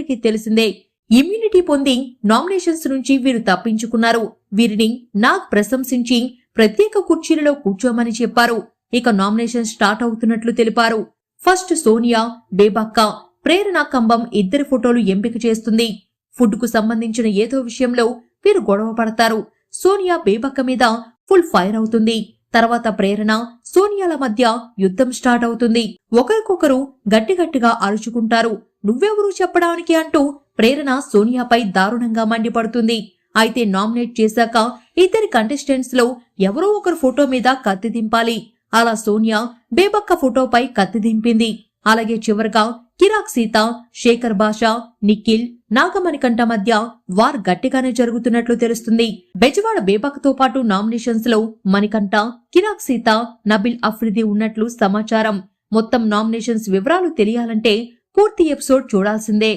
అందరికీ తెలిసిందే. ఇమ్యూనిటీ పొంది నామినేషన్స్ నుంచి వీరు తప్పించుకున్నారు. వీరిని నాగ్ ప్రశంసించి ప్రత్యేక కుర్చీలలో కూర్చోమని చెప్పారు. ఇక నామినేషన్ స్టార్ట్ అవుతున్నట్లు తెలిపారు. ఫస్ట్ సోనియా, బేబక్క, ప్రేరణ కంబం ఇద్దరి ఫోటోలు ఎంపిక చేస్తుంది. ఫుడ్ కు సంబంధించిన ఏదో విషయంలో వీరు గొడవ పడతారు. సోనియా బేబక్క మీద ఫుల్ ఫైర్ అవుతుంది. తర్వాత ప్రేరణ, సోనియాల మధ్య యుద్ధం స్టార్ట్ అవుతుంది. ఒకరికొకరు గట్టిగట్టిగా అరుచుకుంటారు. నువ్వెవరూ చెప్పడానికి అంటూ ప్రేరణ సోనియాపై దారుణంగా మండిపడుతుంది. అయితే నామినేట్ చేశాక ఇద్దరి కంటెస్టెంట్స్ లో ఎవరో ఒకరు ఫోటో మీద కత్తి దింపాలి. అలా సోనియా బేబక్క ఫోటోపై కత్తి దింపింది. అలాగే చివరగా కిరాక్ సీత, శేఖర్ బాషా, నిఖిల్, నాగమణికంఠ మధ్య వార్ గట్టిగానే జరుగుతున్నట్లు తెలుస్తుంది. బెజవాడ బేబక్కతో పాటు నామినేషన్స్ లో మణికంఠ, కిరాక్ సీత, నబిల్ అఫ్రిది ఉన్నట్లు సమాచారం. మొత్తం నామినేషన్స్ వివరాలు తెలియాలంటే పూర్తి ఎపిసోడ్ చూడాల్సిందే.